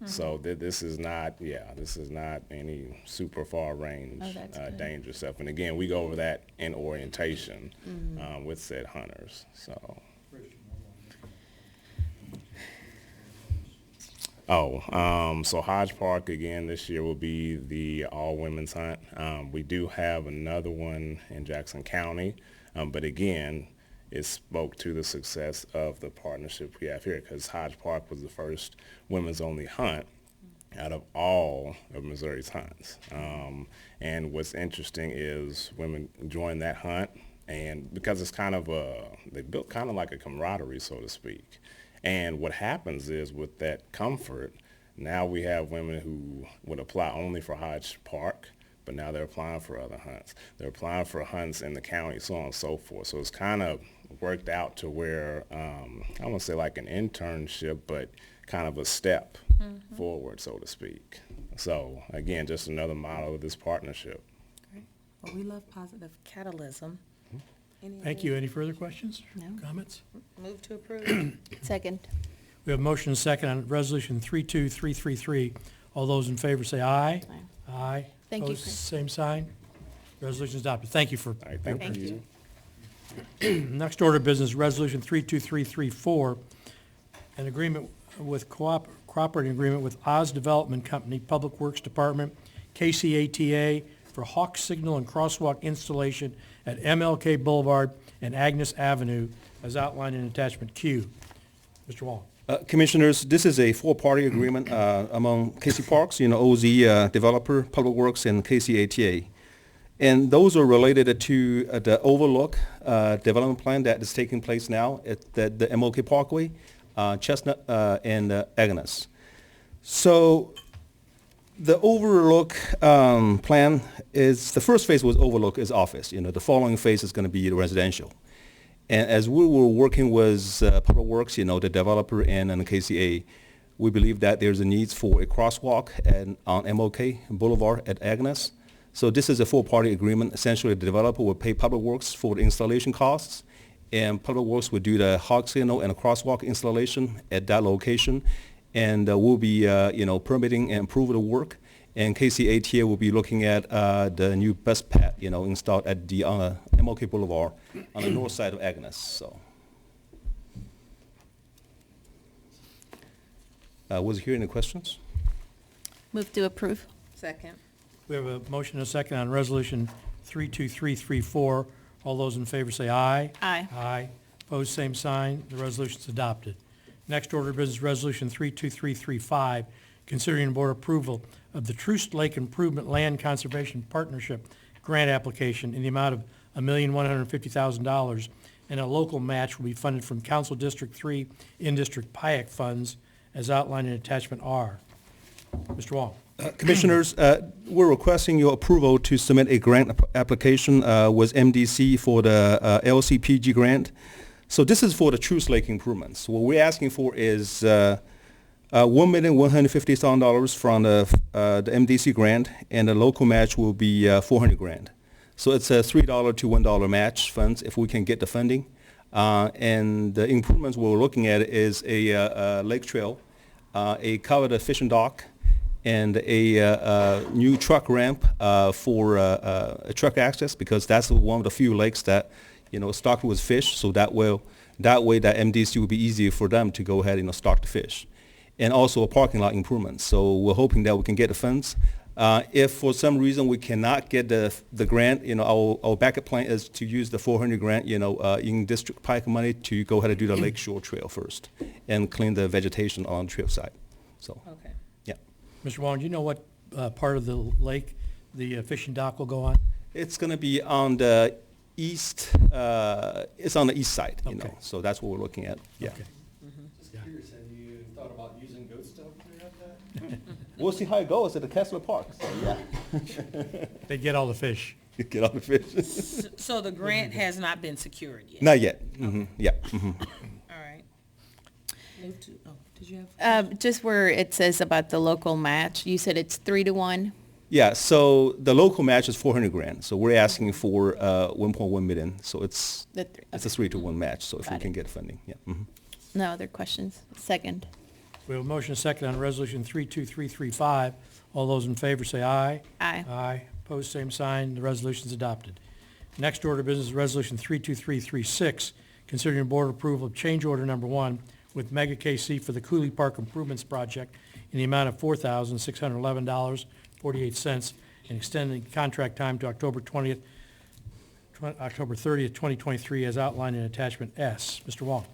So this is not any super far range dangerous stuff. And again, we go over that in orientation with said hunters. So. So Hodge Park again this year will be the all women's hunt. We do have another one in Jackson County, but again, it spoke to the success of the partnership we have here because Hodge Park was the first women's only hunt out of all of Missouri's hunts. And what's interesting is women join that hunt, and because it's they built kind of like a camaraderie, so to speak. And what happens is with that comfort, now we have women who would apply only for Hodge Park, but now they're applying for other hunts. They're applying for hunts in the county, so on and so forth. So it's kind of worked out to where, I won't say like an internship, but kind of a step forward, so to speak. So again, just another model of this partnership. Great. Well, we love positive catalysm. Thank you. Any further questions? No. Comments? Move to approve. Second. We have a motion and a second on Resolution 32333. All those in favor say aye. Aye. Aye. Thank you, Opposed, Chris. same sign. Resolution is adopted. Thank you for. All right, thank you. Next order of business, Resolution 32334, an agreement with cooperating agreement with Oz Development Company, Public Works Department, KCATA for hawk signal and crosswalk installation at MLK Boulevard and Agnes Avenue, as outlined in attachment Q. Mr. Wong. Commissioners, this is a four-party agreement among KC Parks, OZ developer, Public Works, and KCATA. And those are related to the Overlook development plan that is taking place now at the MLK Parkway, Chestnut, and Agnes. So the Overlook plan is, the first phase was Overlook is office. The following phase is going to be residential. And as we were working with Public Works, the developer and the KCA, we believe that there's a need for a crosswalk on MLK Boulevard at Agnes. So this is a four-party agreement. Essentially, the developer will pay Public Works for the installation costs, and Public Works will do the hawk signal and a crosswalk installation at that location. And we'll be, permitting and approving the work. And KCATA will be looking at the new bus path, installed at the MLK Boulevard on the north side of Agnes. So, was here any questions? Move to approve. Second. We have a motion and a second on Resolution 32334. All those in favor say aye. Aye. Aye. Opposed, same sign. The resolution is adopted. Next order of business, Resolution 32335, considering board approval of the Truce Lake Improvement Land Conservation Partnership grant application in the amount of $1,150,000, and a local match will be funded from Council District 3 in-district PIAC funds as outlined in attachment R. Mr. Wong. Commissioners, we're requesting your approval to submit a grant application with MDC for the LCPG grant. So this is for the Truce Lake improvements. What we're asking for is $1,150,000 from the MDC grant, and the local match will be $400,000. So it's a $3 to $1 match funds if we can get the funding. And the improvements we're looking at is a lake trail, a covered fishing dock, and a new truck ramp for a truck access, because that's one of the few lakes that stocked with fish. So that way that MDC will be easier for them to go ahead and stock the fish, and also a parking lot improvement. So we're hoping that we can get the funds. If for some reason we cannot get the grant, our backup plan is to use the $400,000, in district PIAC money to go ahead and do the lakeshore trail first and clean the vegetation on the trail side. So. Okay. Mr. Wong, do you know what part of the lake the fishing dock will go on? It's going to be on the east. It's on the east side, Okay. So that's what we're looking at. Yeah. Okay. Just curious, have you thought about using goats to help clear up that? We'll see how it goes at the Kessler Park. So yeah. They get all the fish. Get all the fish. So the grant has not been secured yet? Not yet. Mm-hmm. Yeah. Mm-hmm. All right. Move to, did you have? Just where it says about the local match, you said it's 3 to 1? Yeah, so the local match is 400 grand. So we're asking for 1.1 million. So it's it's a 3-to-1 match. So if we Got can it. get funding, yeah. Mhm. No other questions? Second. We have a motion and a second on Resolution 32335. All those in favor say aye. Aye. Aye. Opposed, same sign. The resolution is adopted. Next order of business is Resolution 32336, considering board approval of change order number 1 with Mega KC for the Cooley Park Improvements Project in the amount of $4,611.48 and extending contract time to October 30th, 2023, as outlined in attachment S. Mr. Wong.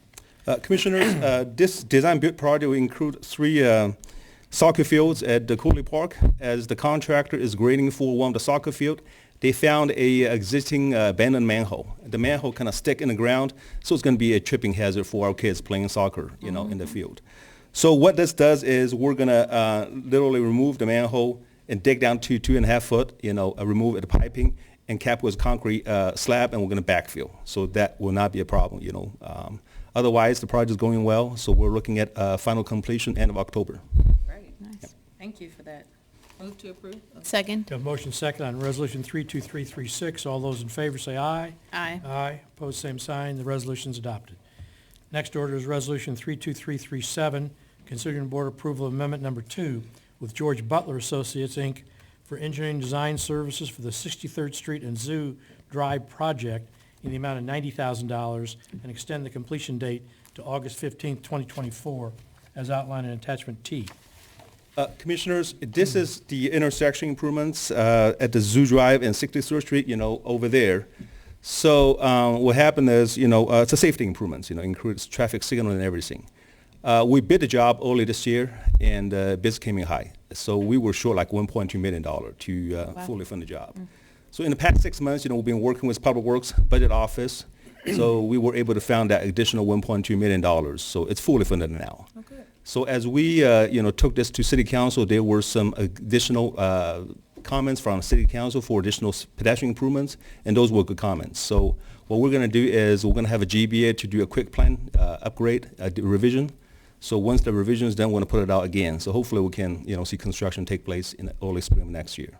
Commissioners, this design build project will include 3 soccer fields at the Cooley Park. As the contractor is grading for one of the soccer field, they found a existing abandoned manhole. The manhole kind of stick in the ground, so it's going to be a tripping hazard for our kids playing soccer, in the field. So what this does is we're going to literally remove the manhole and dig down to 2.5 foot, remove the piping and cap with concrete slab, and we're going to backfill. So that will not be a problem, Otherwise, the project is going well, so we're looking at final completion end of October. Great. Nice. Thank you for that. Move to approve. Second. We have a motion second on Resolution 32336. All those in favor say aye. Aye. Aye. Opposed, same sign. The resolution is adopted. Next order is Resolution 32337, considering board approval of amendment number 2 with George Butler Associates, Inc. for engineering design services for the 63rd Street and Zoo Drive project in the amount of $90,000 and extend the completion date to August 15th, 2024, as outlined in attachment T. Commissioners, this is the intersection improvements at the Zoo Drive and 63rd Street, over there. So what happened is, it's a safety improvements, includes traffic signal and everything. We bid the job early this year, and bids came in high. So we were short like $1.2 million to fully fund the job. So in the past 6 months, we've been working with Public Works Budget Office. So we were able to find that additional $1.2 million. So it's fully funded now. Okay. So as we, took this to City Council, there were some additional comments from City Council for additional pedestrian improvements, and those were good comments. So what we're going to do is we're going to have a GBA to do a quick plan upgrade, revision. So once the revision is done, we're going to put it out again. So hopefully we can, see construction take place in the early spring of next year.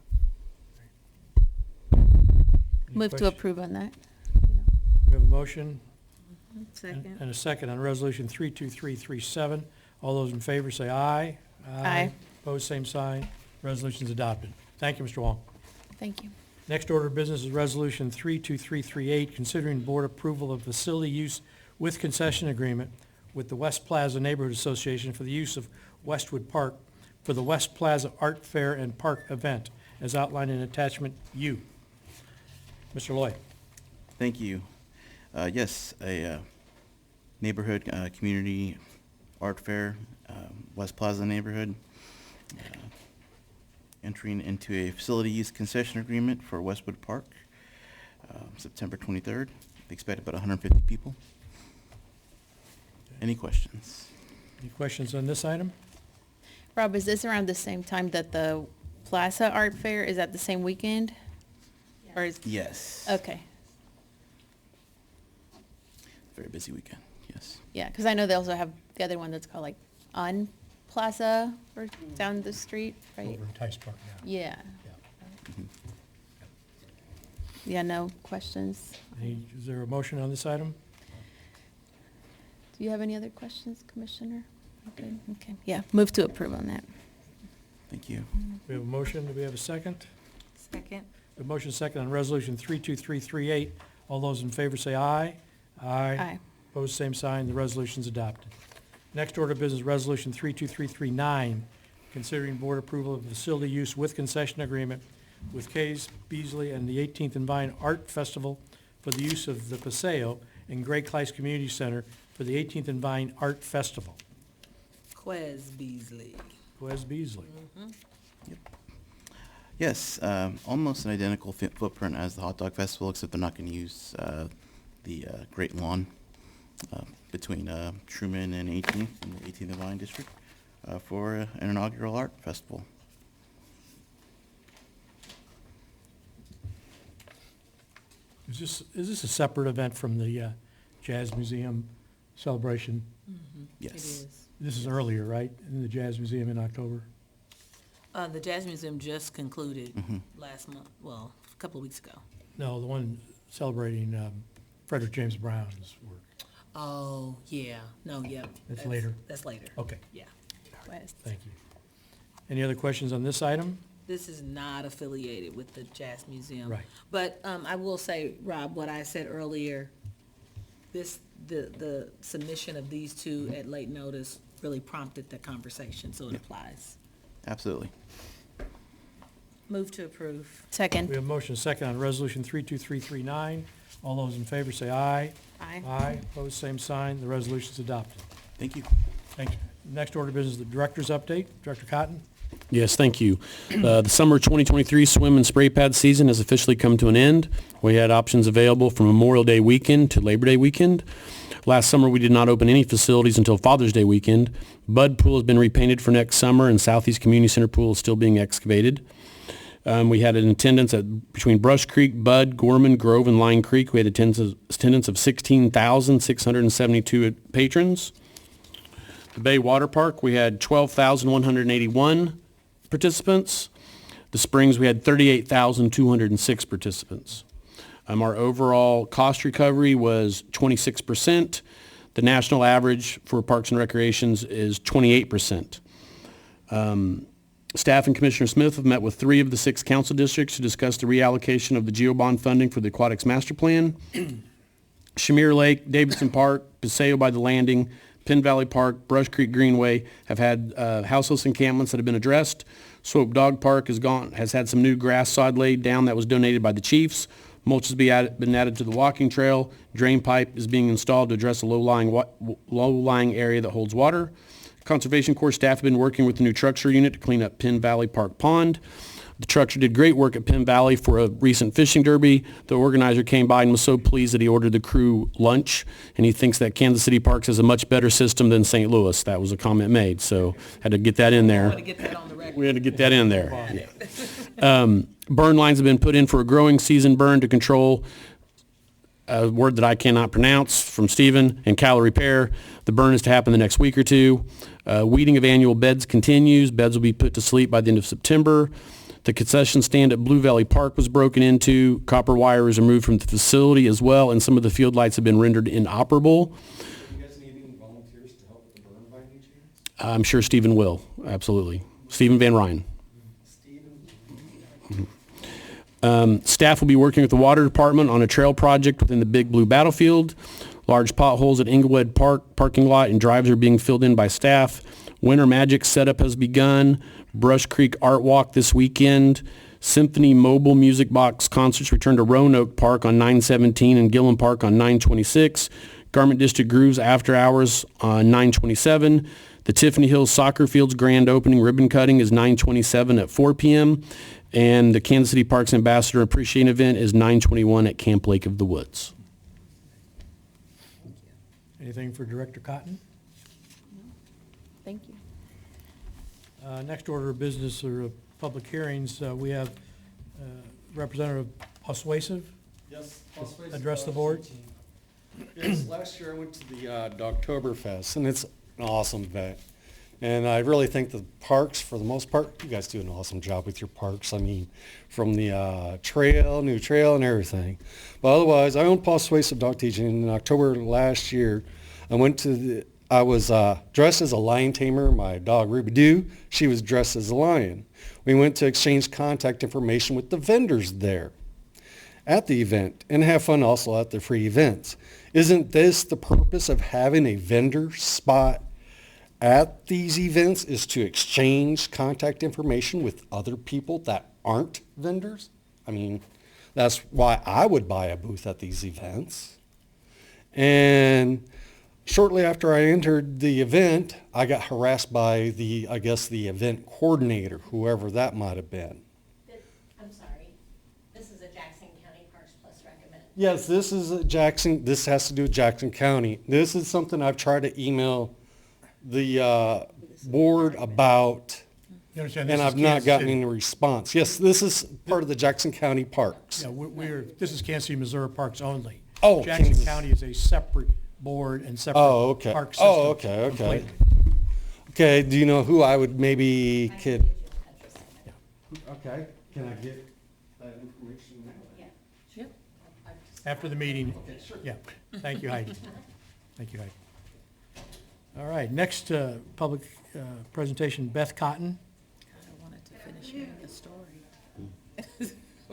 Move to approve on that. We have a motion Second. and a second on Resolution 32337. All those in favor say aye. Aye. Opposed, same sign. Resolution is adopted. Thank you, Mr. Wong. Thank you. Next order of business is Resolution 32338, considering board approval of facility use with concession agreement with the West Plaza Neighborhood Association for the use of Westwood Park for the West Plaza Art Fair and Park event, as outlined in attachment U. Mr. Loy. Thank you. Yes, a neighborhood community art fair, West Plaza neighborhood, entering into a facility use concession agreement for Westwood Park, September 23rd. They expect about 150 people. Any questions? Any questions on this item? Rob, is this around the same time that the Plaza Art Fair, is that the same weekend? Or is? Yes. Okay. Very busy weekend, yes. Yeah, because I know they also have the other one that's called like On Plaza or down the street, right? Over in Tice Park now. Yeah. Mhm. Yeah, no questions? Is there a motion on this item? Do you have any other questions, Commissioner? Okay, okay. Yeah, move to approve on that. Thank you. We have a motion. Do we have a second? Second. A motion second on Resolution 32338. All those in favor say aye. Aye. Opposed, same sign. The resolution is adopted. Next order of business, Resolution 32339, considering board approval of facility use with concession agreement with Kays Beasley and the 18th and Vine Art Festival for the use of the Paseo and Gray Kleist Community Center for the 18th and Vine Art Festival. Quez Beasley. Wes Beasley. Yes, almost an identical footprint as the Hot Dog Festival, except they're not going to use the Great Lawn between Truman and 18th in the 18th and Vine District for an inaugural art festival. Is this a separate event from the Jazz Museum celebration? Yes. It is. This is earlier, right, in the Jazz Museum in October? The Jazz Museum just concluded last month, well, a couple of weeks ago. No, the one celebrating Frederick James Brown's work. Oh, yeah, no, yeah. That's later? That's later. Okay, Yeah. thank you. Any other questions on this item? This is not affiliated with the Jazz Museum. Right. But I will say, Rob, what I said earlier, the submission of these two at late notice really prompted the conversation, so it applies. Absolutely. Move to approve. Second. We have a motion and a second on Resolution 32339. All those in favor say aye. Aye. Aye, opposed, same sign. The resolution is adopted. Thank you. Thank you. Next order of business, the Director's update. Director Cotton? Yes, thank you. The summer 2023 swim and spray pad season has officially come to an end. We had options available from Memorial Day weekend to Labor Day weekend. Last summer, we did not open any facilities until Father's Day weekend. Bud Pool has been repainted for next summer, and Southeast Community Center Pool is still being excavated. We had an attendance at between Brush Creek, Bud, Gorman, Grove, and Line Creek. We had attendance of 16,672 patrons. The Bay Water Park, we had 12,181 participants. The Springs, we had 38,206 participants. Our overall cost recovery was 26%. The national average for Parks and Recreations is 28%. Staff and Commissioner Smith have met with 3 of the 6 council districts to discuss the reallocation of the GeoBond funding for the Aquatics Master Plan. Shamir Lake, Davidson Park, Paseo by the Landing, Penn Valley Park, Brush Creek Greenway have had houseless encampments that have been addressed. Swope Dog Park has had some new grass sod laid down that was donated by the chiefs. Mulch has been added to the walking trail. Drain pipe is being installed to address a low-lying area that holds water. Conservation Corps staff have been working with the new Truxer unit to clean up Penn Valley Park Pond. The Truxer did great work at Penn Valley for a recent fishing derby. The organizer came by and was so pleased that he ordered the crew lunch, and he thinks that Kansas City Parks has a much better system than St. Louis. That was a comment made, so had to get that in there. We had to get that in there. Yeah. Burn lines have been put in for a growing season burn to control a word that I cannot pronounce from Stephen, and cattle repair. The burn is to happen the next week or two. Weeding of annual beds continues. Beds will be put to sleep by the end of September. The concession stand at Blue Valley Park was broken into. Copper wire is removed from the facility as well, and some of the field lights have been rendered inoperable. Do you guys need any volunteers to help with the burn by any chance? I'm sure Stephen will, absolutely. Stephen Van Ryn. Staff will be working with the water department on a trail project within the Big Blue Battlefield. Large potholes at Inglewood Park parking lot and drives are being filled in by staff. Winter Magic setup has begun. Brush Creek Art Walk this weekend. Symphony Mobile Music Box concerts return to Roanoke Park on 9/17 and Gillum Park on 9/26. Garment District Grooves After Hours on 9/27. The Tiffany Hills Soccer Field's grand opening ribbon cutting is 9/27 at 4 p.m. And the Kansas City Parks Ambassador Appreciation Event is 9/21 at Camp Lake of the Woods. Anything for Director Cotton? Thank you. Next order of business or public hearings, we have Representative Oswasiv. Yes, Address the board. Yes, last year I went to the Dogtoberfest, and it's an awesome event. And I really think the parks, for the most part, you guys do an awesome job with your parks. I mean, from the new trail and everything. But otherwise, I own Paul Swayze Dog Teaching. In October last year, I was dressed as a lion tamer. My dog, Ruby Doo, she was dressed as a lion. We went to exchange contact information with the vendors there at the event and have fun also at the free events. Isn't this the purpose of having a vendor spot at these events, is to exchange contact information with other people that aren't vendors? I mean, that's why I would buy a booth at these events. And shortly after I entered the event, I got harassed by the event coordinator, whoever that might have been. I'm sorry, this is a Jackson County Parks Plus recommend. Yes, this has to do with Jackson County. This is something I've tried to email the board about, and I've not gotten any response. Yes, this is part of the Jackson County Parks. Yeah, this is Kansas City, Missouri Parks only. Oh, Jackson Kansas. County is a separate board and separate park system. Oh, okay. completely. Okay, do you know who I would maybe could? Okay, can I get that information now? Yep. After the meeting. Okay, sure. Yeah. Thank you, Heidi. Thank you, Heidi. All right, next public presentation, Beth Cotton. I wanted to finish hearing the story.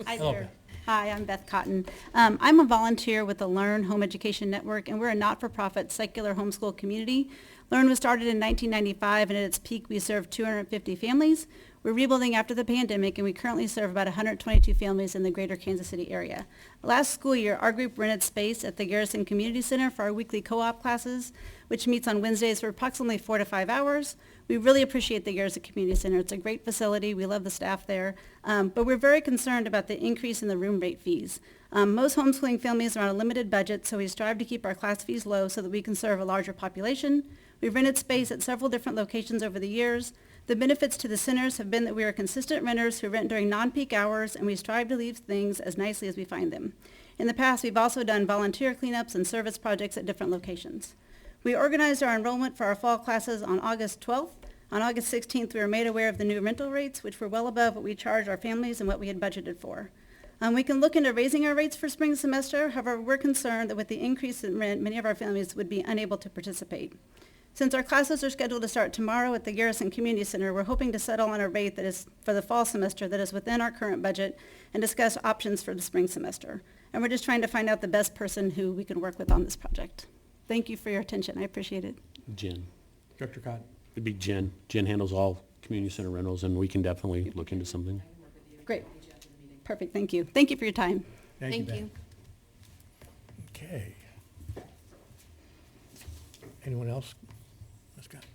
Hi Hello, there. Beth. Hi, I'm Beth Cotton. I'm a volunteer with the Learn Home Education Network, and we're a not-for-profit secular homeschool community. Learn was started in 1995, and at its peak, we served 250 families. We're rebuilding after the pandemic, and we currently serve about 122 families in the greater Kansas City area. Last school year, our group rented space at the Garrison Community Center for our weekly co-op classes, which meets on Wednesdays for approximately 4 to 5 hours. We really appreciate the Garrison Community Center. It's a great facility. We love the staff there. But we're very concerned about the increase in the room rate fees. Most homeschooling families are on a limited budget, so we strive to keep our class fees low so that we can serve a larger population. We've rented space at several different locations over the years. The benefits to the centers have been that we are consistent renters who rent during non-peak hours, and we strive to leave things as nicely as we find them. In the past, we've also done volunteer cleanups and service projects at different locations. We organized our enrollment for our fall classes on August 12th. On August 16th, we were made aware of the new rental rates, which were well above what we charged our families and what we had budgeted for. We can look into raising our rates for spring semester. However, we're concerned that with the increase in rent, many of our families would be unable to participate. Since our classes are scheduled to start tomorrow at the Garrison Community Center, we're hoping to settle on a rate that is for the fall semester that is within our current budget and discuss options for the spring semester. And we're just trying to find out the best person who we can work with on this project. Thank you for your attention. I appreciate it. Jen. Dr. Cotton. It'd be Jen. Jen handles all community center rentals, and we can definitely look into something. Great. Perfect. Thank you. Thank you for your time. Thank you. Okay. Anyone else? Ms. Cotton?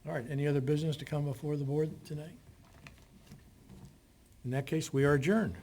All right, any other business to come before the board tonight? In that case, we are adjourned.